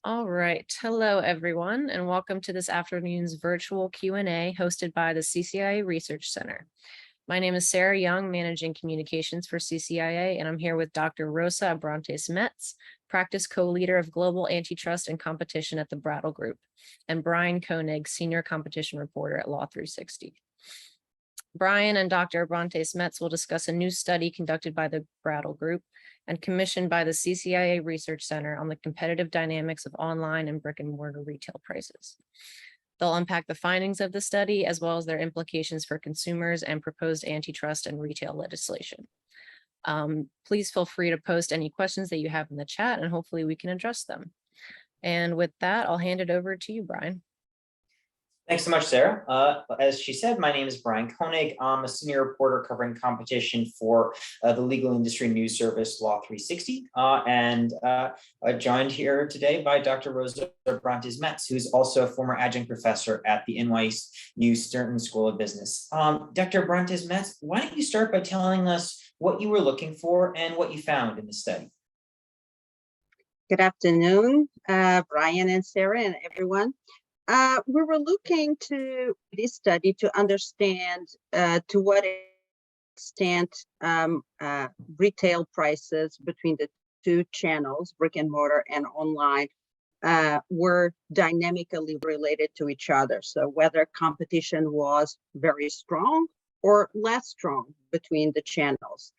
All right. Hello, everyone, and welcome to this afternoon's virtual Q&A hosted by the CCIA Research Center. My name is Sarah Young, Managing Communications for CCIA, and I'm here with Dr. Rosa Abrantes-Metz, Practice Co-Leader of Global Antitrust and Competition at the Brattle Group, and Bryan Koenig, Senior Competition Reporter at Law 360. Bryan and Dr. Abrantes-Metz will discuss a new study conducted by the Brattle Group and commissioned by the CCIA Research Center on the competitive dynamics of online and brick-and-mortar retail prices. They'll unpack the findings of the study as well as their implications for consumers and proposed antitrust and retail legislation. Please feel free to post any questions that you have in the chat and hopefully we can address them. And with that, I'll hand it over to you, Bryan. Thanks so much, Sarah. As she said, my name is Bryan Koenig. I'm a senior reporter covering competition for the legal industry news service Law 360, and joined here today by Dr. Rosa Abrantes-Metz, who's also a former adjunct professor at the NYU Stern School of Business. Dr. Abrantes-Metz, why don't you start by telling us what you were looking for and what you found in the study? Good afternoon, Bryan and Sarah and everyone. We were looking to this study to understand to what extent retail prices between the two channels, brick and mortar and online, were dynamically related to each other. So whether competition was very strong or less strong between the channels.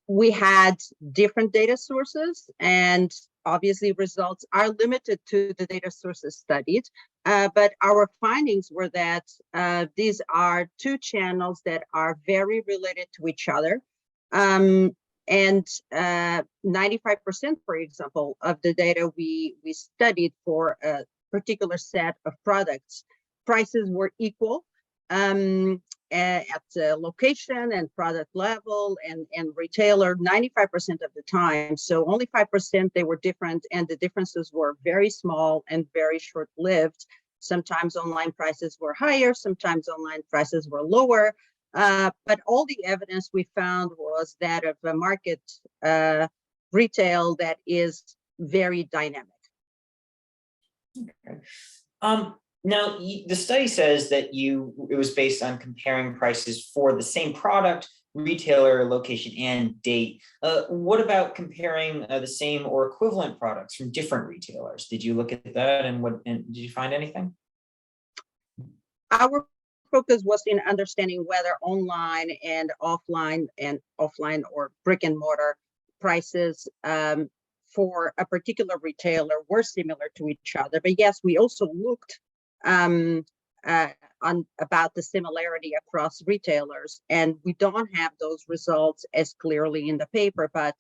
We had different data sources, and obviously results are limited to the data sources studied, but our findings were that these are two channels that are very related to each other. And 95%, for example, of the data we studied for a particular set of products, prices were equal at the location and product level and retailer 95% of the time. So only 5% they were different, and the differences were very small and very short-lived. Sometimes online prices were higher, sometimes online prices were lower, but all the evidence we found was that of a market retail that is very dynamic. Okay. Now, the study says that it was based on comparing prices for the same product, retailer, location, and date. What about comparing the same or equivalent products from different retailers? Did you look at that, and did you find anything? Our focus was in understanding whether online and offline or brick and mortar prices for a particular retailer were similar to each other. But yes, we also looked on about the similarity across retailers, and we don't have those results as clearly in the paper, but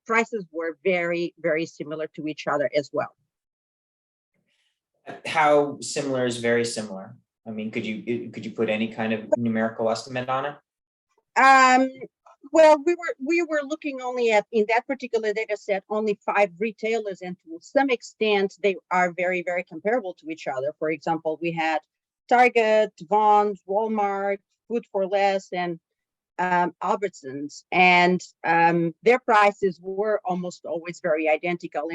prices were very, very similar to each other as well. How similar is very similar? I mean, could you put any kind of numerical estimate on it? Well, we were looking only at, in that particular data set, only 5 retailers, and to some extent they are very, very comparable to each other. For example, we had Target, Vons, Walmart, Food for Less, and Albertsons, and their prices were almost always very identical,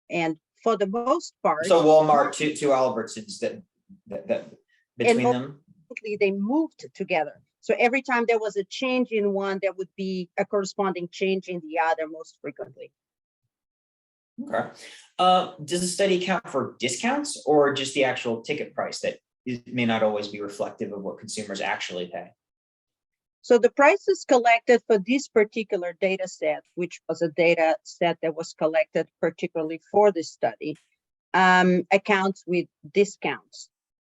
and for the most part. So Walmart to Albertsons, that between them? They moved together. So every time there was a change in one, there would be a corresponding change in the other most frequently. Okay. Does the study account for discounts or just the actual ticket price that may not always be reflective of what consumers actually pay? So the prices collected for this particular data set, which was a data set that was collected particularly for this study, accounts with discounts.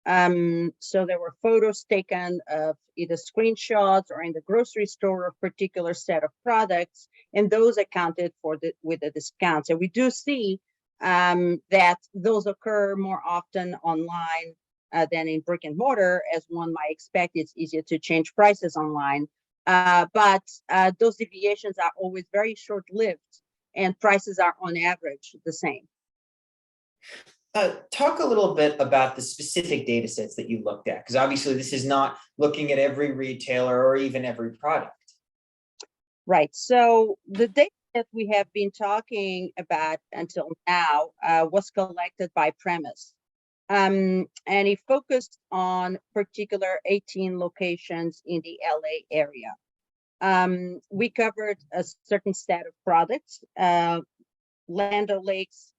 So there were photos taken of either screenshots or in the grocery store of a particular set of products, and those accounted for with the discounts. And we do see that those occur more often online than in brick and mortar. As one might expect, it's easier to change prices online, but those deviations are always very short-lived, and prices are on average the same. Talk a little bit about the specific data sets that you looked at, because obviously this is not looking at every retailer or even every product. Right. So the data that we have been talking about until now was collected by Premise. And it focused on particular 18 locations in the LA area. We covered a certain set of products, Land O'Lakes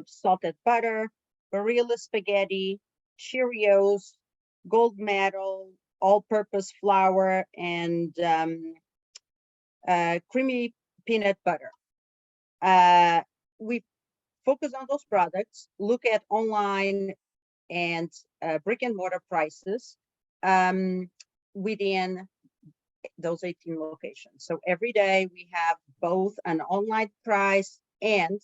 salted butter, Barilla spaghetti, Cheerios, Gold Medal, all-purpose flour, and creamy peanut butter. We focus on those products, look at online and brick-and-mortar prices within those 18 locations. So every day we have both an online price and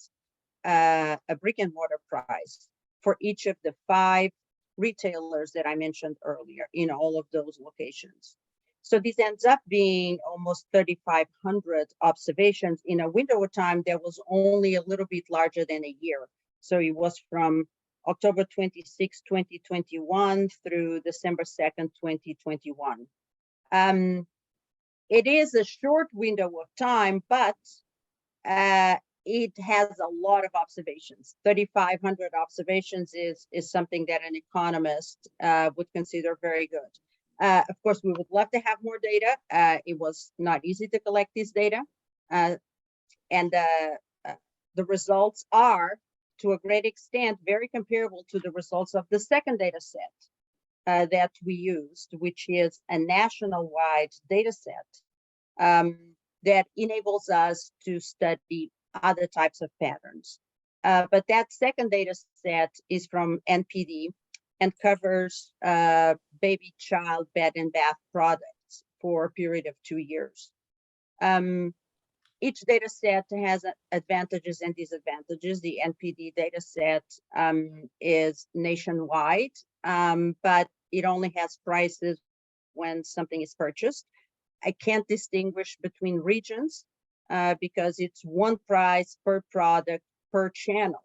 a brick-and-mortar price for each of the 5 retailers that I mentioned earlier in all of those locations. So this ends up being almost 3,500 observations in a window of time that was only a little bit larger than a year. So it was from October 26, 2021 through December 2nd, 2021. It is a short window of time, but it has a lot of observations. 3,500 observations is something that an economist would consider very good. Of course, we would love to have more data. It was not easy to collect this data. And the results are, to a great extent, very comparable to the results of the second data set that we used, which is a national-wide data set that enables us to study other types of patterns. But that second data set is from NPD and covers baby, child, bed and bath products for a period of 2 years. Each data set has advantages and disadvantages. The NPD data set is nationwide, but it only has prices when something is purchased. I can't distinguish between regions because it's one price per product per channel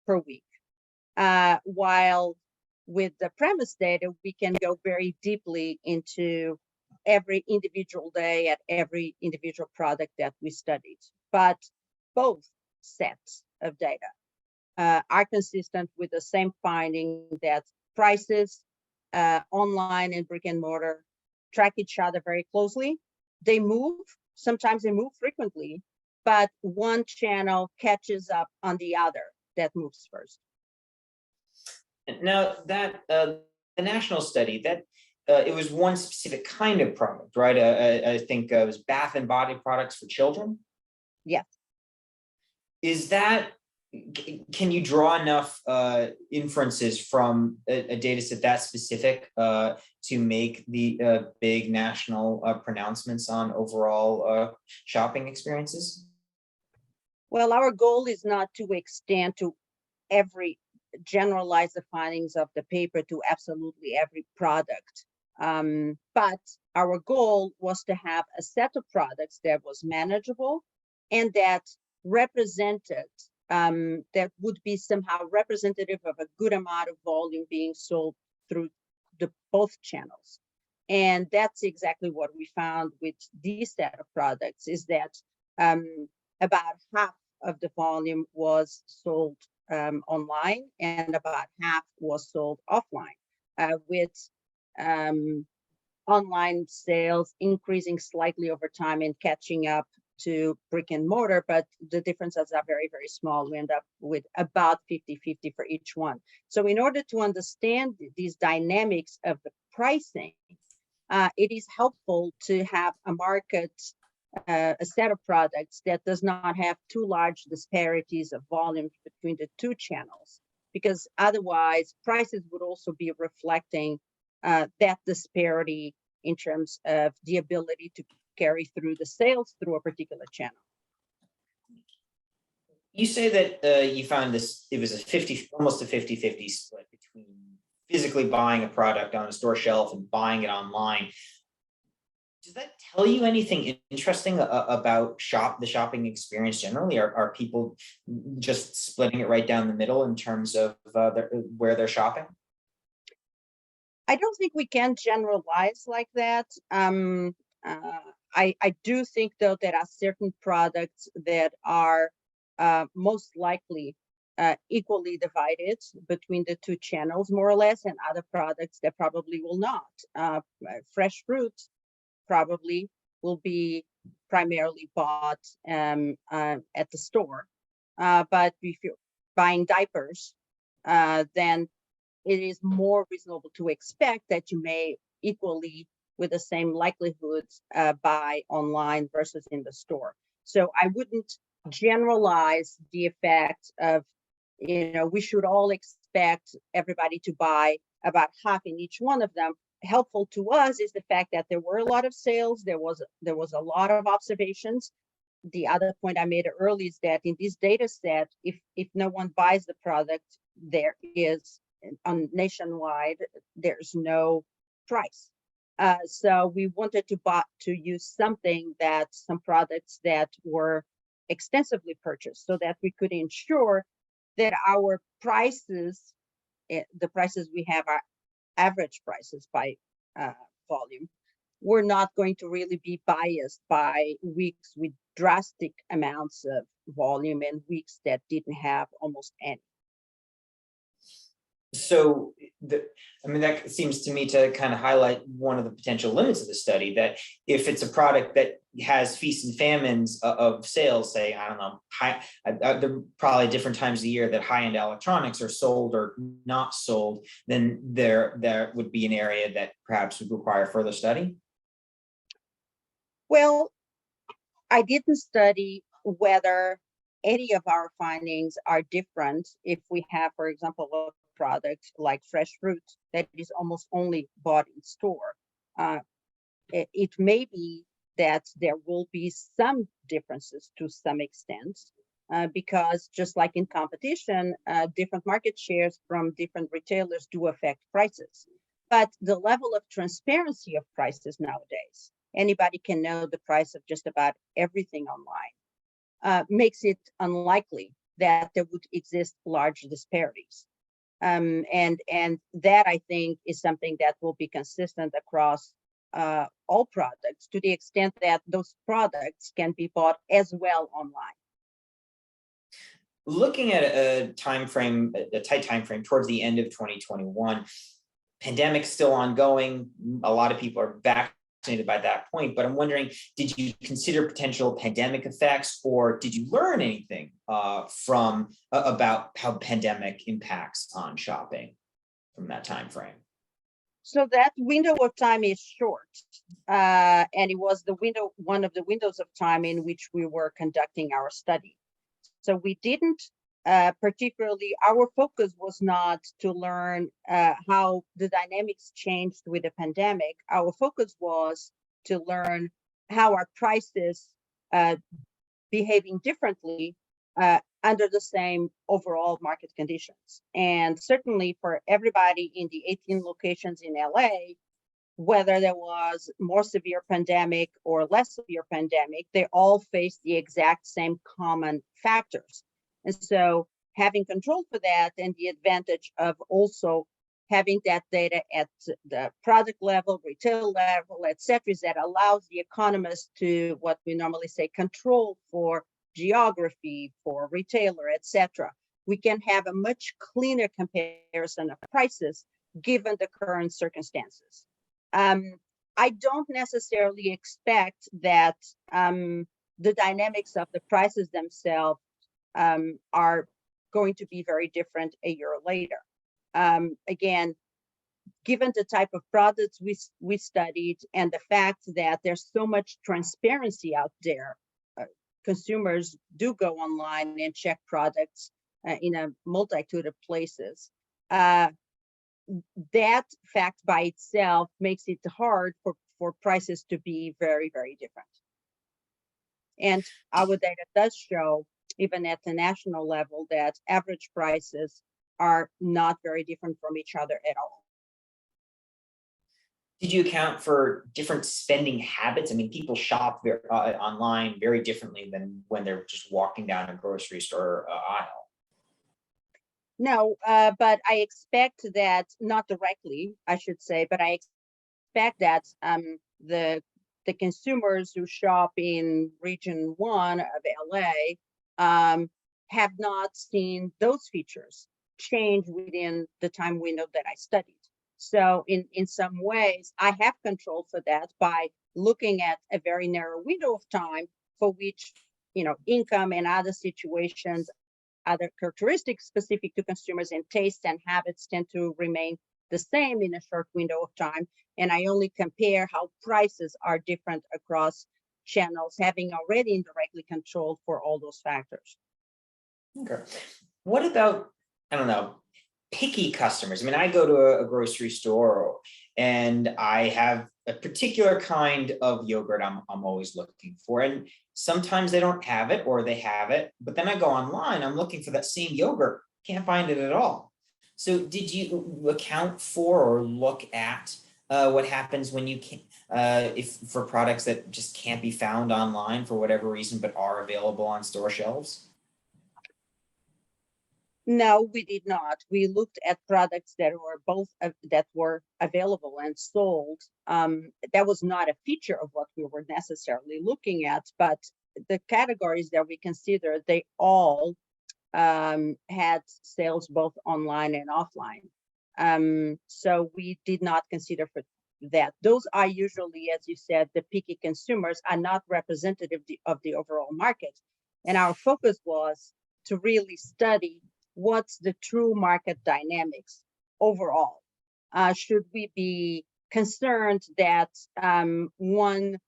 per week. While with the Premise data, we can go very deeply into every individual day at every individual product that we studied. But both sets of data are consistent with the same finding that prices online and brick and mortar track each other very closely. They move, sometimes they move frequently, but one channel catches up on the other that moves first. Now that the national study, that it was one specific kind of product, right? I think it was bath and body products for children. Yes. Is that, can you draw enough inferences from a data set that specific to make the big national pronouncements on overall shopping experiences? Well, our goal is not to extend to generalize the findings of the paper to absolutely every product. But our goal was to have a set of products that was manageable and that represented, that would be somehow representative of a good amount of volume being sold through both channels. And that's exactly what we found with this set of products, is that about half of the volume was sold online and about half was sold offline, with online sales increasing slightly over time and catching up to brick and mortar, but the differences are very, very small. We end up with about 50-50 for each one. So in order to understand these dynamics of the pricing, it is helpful to have a market, a set of products that does not have too large disparities of volume between the two channels, because otherwise prices would also be reflecting that disparity in terms of the ability to carry through the sales through a particular channel. You say that you found this, it was almost a 50-50 split between physically buying a product on a store shelf and buying it online. Does that tell you anything interesting about the shopping experience generally? Are people just splitting it right down the middle in terms of where they're shopping? I don't think we can generalize like that. I do think, though, there are certain products that are most likely equally divided between the two channels, more or less, and other products that probably will not. Fresh fruit probably will be primarily bought at the store. But if you're buying diapers, then it is more reasonable to expect that you may equally, with the same likelihood, buy online versus in the store. So I wouldn't generalize the effect of, we should all expect everybody to buy about half in each one of them. Helpful to us is the fact that there were a lot of sales, there was a lot of observations. The other point I made earlier is that in this data set, if no one buys the product, there is on nationwide, there's no price. So we wanted to use some products that were extensively purchased, so that we could ensure that our prices, the prices we have, are average prices by volume. We're not going to really be biased by weeks with drastic amounts of volume and weeks that didn't have almost any. So that seems to me to kind of highlight one of the potential limits of the study, that if it's a product that has feasts and famines of sales, say, I don't know, there are probably different times of the year that high-end electronics are sold or not sold, then there would be an area that perhaps would require further study. Well, I didn't study whether any of our findings are different if we have, for example, a product like fresh fruit that is almost only bought in store. It may be that there will be some differences to some extent, because just like in competition, different market shares from different retailers do affect prices. But the level of transparency of prices nowadays, anybody can know the price of just about everything online, makes it unlikely that there would exist large disparities. And that, I think, is something that will be consistent across all products, to the extent that those products can be bought as well online. Looking at a tight time frame towards the end of 2021, pandemic's still ongoing. A lot of people are vaccinated by that point, but I'm wondering, did you consider potential pandemic effects, or did you learn anything from about how pandemic impacts on shopping from that time frame? So that window of time is short, and it was one of the windows of time in which we were conducting our study. So we didn't particularly, our focus was not to learn how the dynamics changed with the pandemic. Our focus was to learn how our prices behaving differently under the same overall market conditions. And certainly for everybody in the 18 locations in LA, whether there was more severe pandemic or less severe pandemic, they all faced the exact same common factors. And so having control for that, and the advantage of also having that data at the product level, retail level, et cetera, is that allows the economists to, what we normally say, control for geography, for retailer, et cetera. We can have a much cleaner comparison of prices given the current circumstances. I don't necessarily expect that the dynamics of the prices themselves are going to be very different a year later. Again, given the type of products we studied and the fact that there's so much transparency out there, consumers do go online and check products in a multitude of places. That fact by itself makes it hard for prices to be very, very different. And our data does show, even at the national level, that average prices are not very different from each other at all. Did you account for different spending habits? I mean, people shop online very differently than when they're just walking down a grocery store aisle. No, but I expect that, not directly, I should say, but I expect that the the consumers who shop in region 1 of LA have not seen those features change within the time window that I studied. So in some ways, I have control for that by looking at a very narrow window of time for which, income and other situations, other characteristics specific to consumers and tastes and habits tend to remain the same in a short window of time. And I only compare how prices are different across channels, having already indirectly controlled for all those factors. Okay. What about, I don't know, picky customers? I mean, I go to a grocery store and I have a particular kind of yogurt I'm always looking for. And sometimes they don't have it or they have it, but then I go online, I'm looking for that same yogurt, can't find it at all. So did you account for or look at what happens when you can, if for products that just can't be found online for whatever reason, but are available on store shelves? No, we did not. We looked at products that were that were available and sold. That was not a feature of what we were necessarily looking at, but the categories that we considered, they all had sales both online and offline. So we did not consider for that. Those are usually, as you said, the picky consumers are not representative of the overall market. And our focus was to really study what's the true market dynamics overall. Should we be concerned that one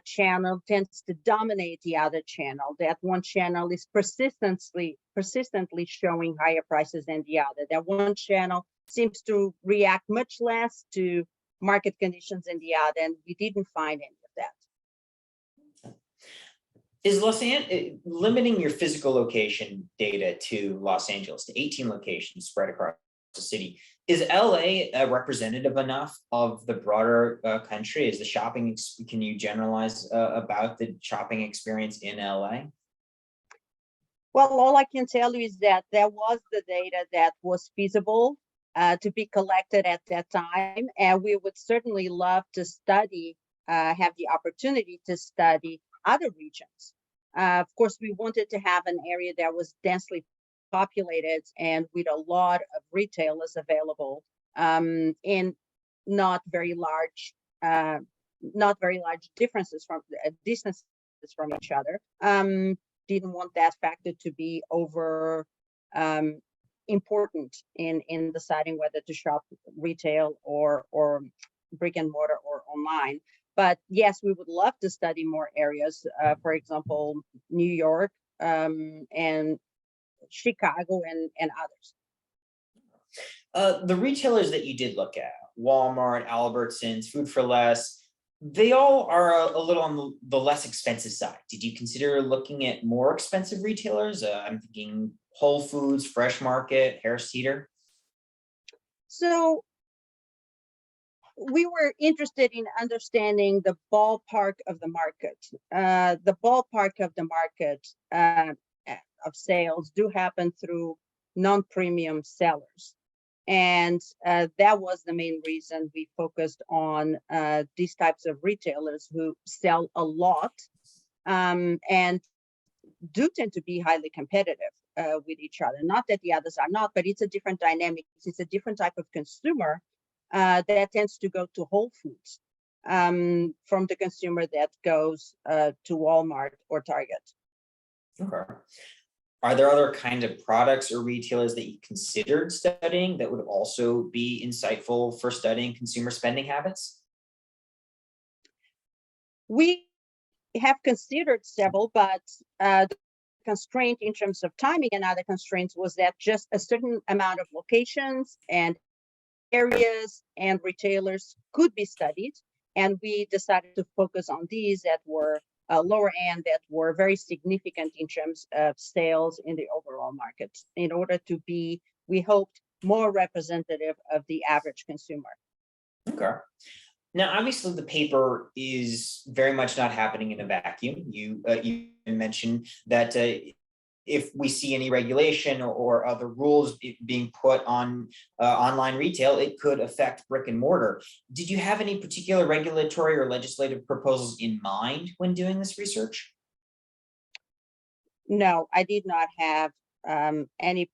channel tends to dominate the other channel, that one channel is persistently showing higher prices than the other, that one channel seems to react much less to market conditions than the other, and we didn't find any of that. Is limiting your physical location data to Los Angeles, to 18 locations spread across the city, is LA representative enough of the broader country? Is the shopping, can you generalize about the shopping experience in LA? Well, all I can tell you is that there was the data that was feasible to be collected at that time, and we would certainly love to study, have the opportunity to study other regions. Of course, we wanted to have an area that was densely populated and with a lot of retailers available, and not very large differences from distances from each other. Didn't want that factor to be over important in deciding whether to shop retail or brick and mortar or online. But yes, we would love to study more areas, for example, New York and Chicago and others. The retailers that you did look at, Walmart, Albertsons, Food for Less, they all are a little on the less expensive side. Did you consider looking at more expensive retailers? I'm thinking Whole Foods, Fresh Market, Harris Teeter. So we were interested in understanding the ballpark of the market. The ballpark of the market of sales do happen through non-premium sellers. And that was the main reason we focused on these types of retailers who sell a lot and do tend to be highly competitive with each other. Not that the others are not, but it's a different dynamic. It's a different type of consumer that tends to go to Whole Foods from the consumer that goes to Walmart or Target. Okay. Are there other kind of products or retailers that you considered studying that would also be insightful for studying consumer spending habits? We have considered several, but the constraint in terms of timing and other constraints was that just a certain amount of locations and areas and retailers could be studied. And we decided to focus on these that were lower end, that were very significant in terms of sales in the overall market, in order to be, we hoped, more representative of the average consumer. Okay. Now, obviously, the paper is very much not happening in a vacuum. You mentioned that if we see any regulation or other rules being put on online retail, it could affect brick and mortar. Did you have any particular regulatory or legislative proposals in mind when doing this research? No, I did not have any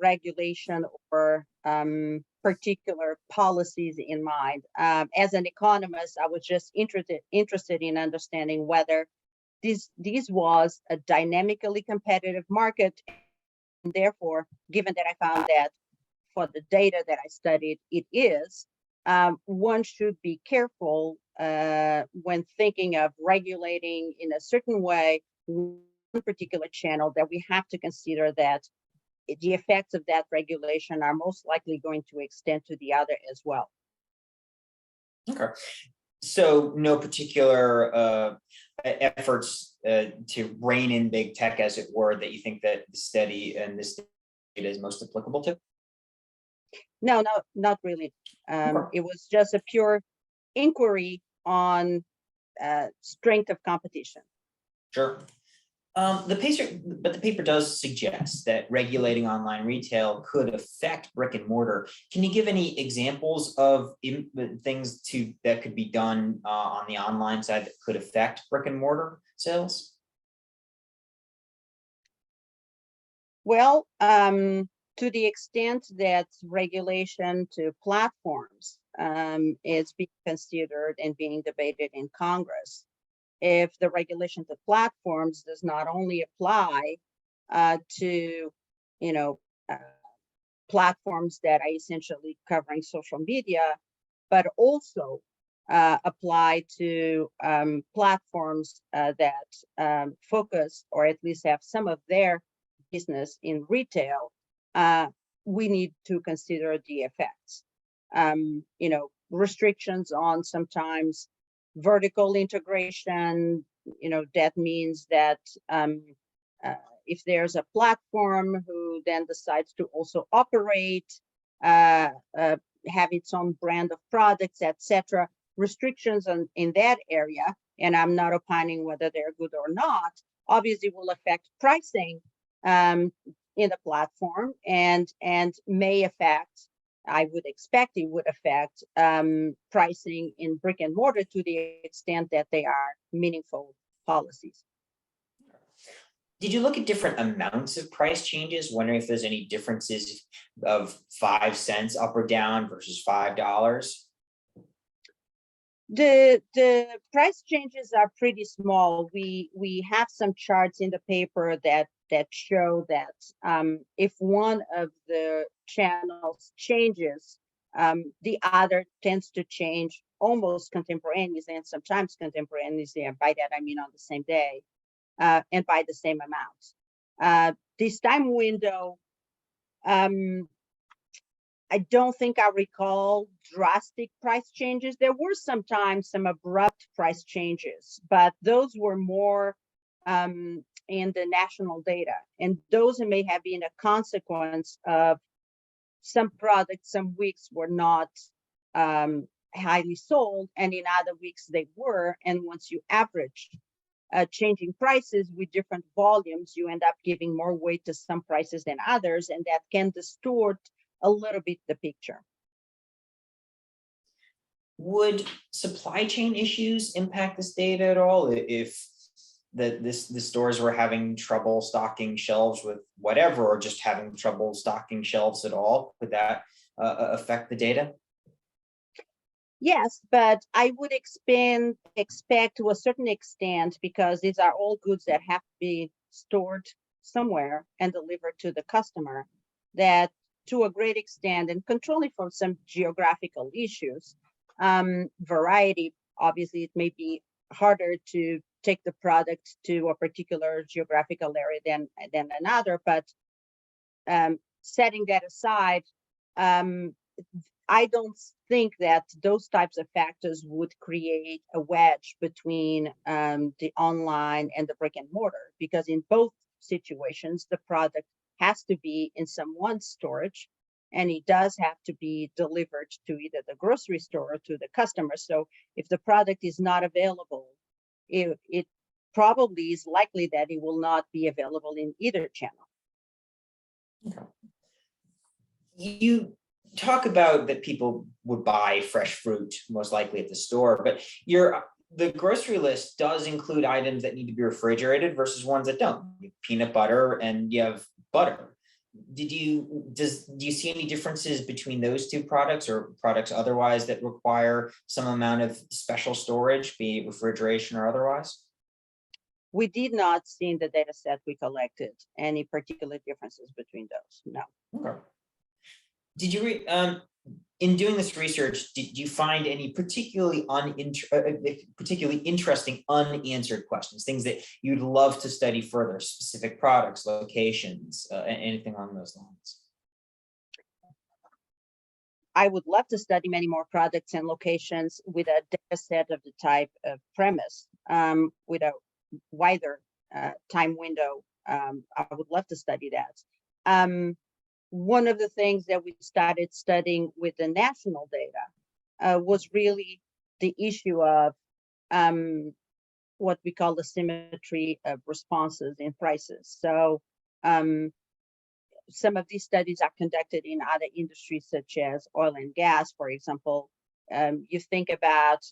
regulation or particular policies in mind. As an economist, I was just interested in understanding whether this was a dynamically competitive market, and therefore, given that I found that for the data that I studied, it is, one should be careful when thinking of regulating in a certain way one particular channel, that we have to consider that the effects of that regulation are most likely going to extend to the other as well. Okay. So no particular efforts to rein in big tech, as it were, that you think that the study and this data is most applicable to? No, not really. Okay. It was just a pure inquiry on strength of competition. Sure. But the paper does suggest that regulating online retail could affect brick and mortar. Can you give any examples of things that could be done on the online side that could affect brick and mortar sales? Well, to the extent that regulation to platforms is being considered and being debated in Congress, if the regulation to platforms does not only apply to, platforms that are essentially covering social media, but also apply to platforms that focus or at least have some of their business in retail, we need to consider the effects. Restrictions on sometimes vertical integration, that means that if there's a platform who then decides to also operate, have its own brand of products, etc., restrictions in that area, and I'm not opining whether they're good or not, obviously will affect pricing in the platform and may affect, I would expect it would affect pricing in brick and mortar to the extent that they are meaningful policies. Did you look at different amounts of price changes? Wondering if there's any differences of 5 cents up or down versus $5? The price changes are pretty small. We have some charts in the paper that show that if one of the channels changes, the other tends to change almost contemporaneously and sometimes contemporaneously. And by that, I mean on the same day and by the same amount. This time window, I don't think I recall drastic price changes. There were sometimes some abrupt price changes, but those were more in the national data. And those may have been a consequence of some products, some weeks were not highly sold, and in other weeks they were. And once you average changing prices with different volumes, you end up giving more weight to some prices than others, and that can distort a little bit the picture. Would supply chain issues impact this data at all? If the stores were having trouble stocking shelves with whatever, or just having trouble stocking shelves at all, would that affect the data? Yes, but I would expect to a certain extent, because these are all goods that have to be stored somewhere and delivered to the customer, that to a great extent, and controlling for some geographical issues, variety, obviously it may be harder to take the product to a particular geographical area than another, but setting that aside, I don't think that those types of factors would create a wedge between the online and the brick and mortar, because in both situations, the product has to be in someone's storage, and it does have to be delivered to either the grocery store or to the customer. So if the product is not available, it probably is likely that it will not be available in either channel. Okay. You talk about that people would buy fresh fruit most likely at the store, but the grocery list does include items that need to be refrigerated versus ones that don't. You have peanut butter and you have butter. Do you see any differences between those two products or products otherwise that require some amount of special storage, be it refrigeration or otherwise? We did not see in the data set we collected any particular differences between those, no. Okay. Did you in doing this research, did you find any particularly interesting unanswered questions, things that you'd love to study further, specific products, locations, anything along those lines? I would love to study many more products and locations with a data set of the type of premise, with a wider time window. I would love to study that. One of the things that we started studying with the national data was really the issue of what we call the symmetry of responses in prices. So some of these studies are conducted in other industries such as oil and gas, for example. You think about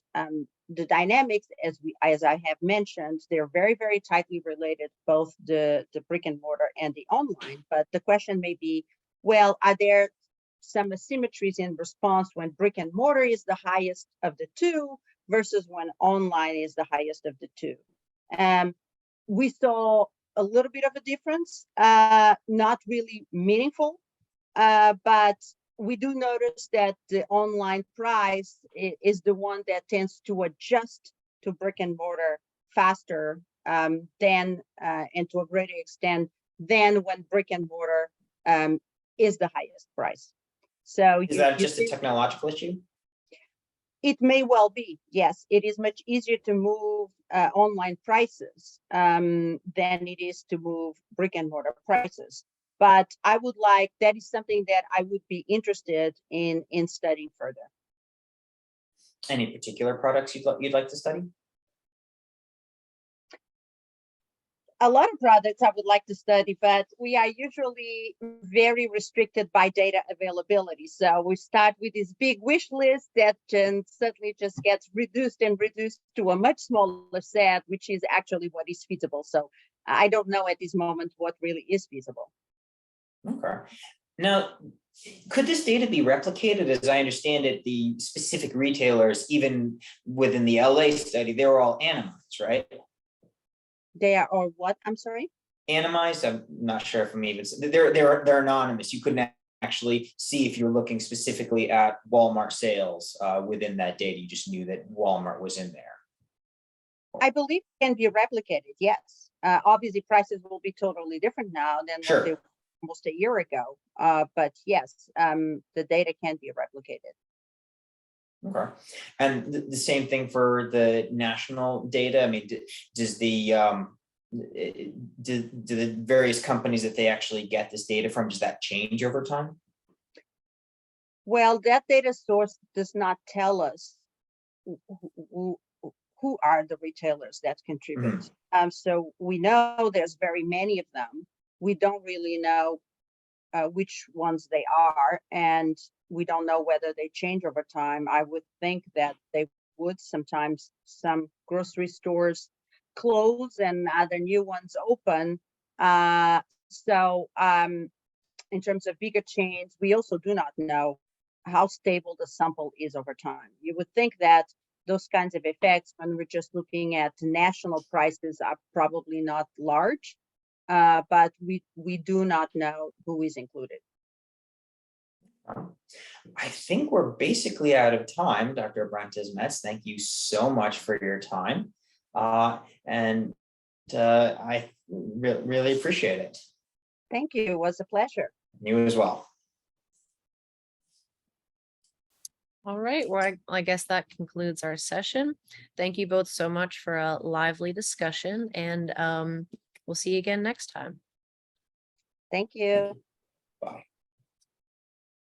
the dynamics, as I have mentioned, they're very, very tightly related, both the brick and mortar and the online. But the question may be, well, are there some asymmetries in response when brick and mortar is the highest of the two versus when online is the highest of the two? We saw a little bit of a difference, not really meaningful, but we do notice that the online price is the one that tends to adjust to brick and mortar faster than, and to a greater extent than when brick and mortar is the highest price. So is that just a technological issue? It may well be, yes. It is much easier to move online prices than it is to move brick and mortar prices. But I would like, that is something that I would be interested in studying further. Any particular products you'd like to study? A lot of products I would like to study, but we are usually very restricted by data availability. So we start with this big wish list that suddenly just gets reduced to a much smaller set, which is actually what is feasible. So I don't know at this moment what really is feasible. Okay. Now, could this data be replicated? As I understand it, the specific retailers, even within the LA study, they were all anonymized, right? They are, or what? I'm sorry? Anonymized? I'm not sure if I'm even, they're anonymous. You couldn't actually see if you're looking specifically at Walmart sales within that data. You just knew that Walmart was in there. I believe it can be replicated, yes. Obviously, prices will be totally different now than what they were almost a year ago. But yes, the data can be replicated. Okay. And the same thing for the national data. I mean, does do the various companies that they actually get this data from, does that change over time? Well, that data source does not tell us who are the retailers that contribute. So we know there's very many of them. We don't really know which ones they are, and we don't know whether they change over time. I would think that they would. Sometimes some grocery stores close and other new ones open. So in terms of bigger chains, we also do not know how stable the sample is over time. You would think that those kinds of effects, when we're just looking at national prices, are probably not large, but we do not know who is included. I think we're basically out of time, Dr. Abrantes-Metz. Thank you so much for your time. And I really appreciate it. Thank you. It was a pleasure. You as well. All right, well, I guess that concludes our session. Thank you both so much for a lively discussion, and we'll see you again next time. Thank you. Bye.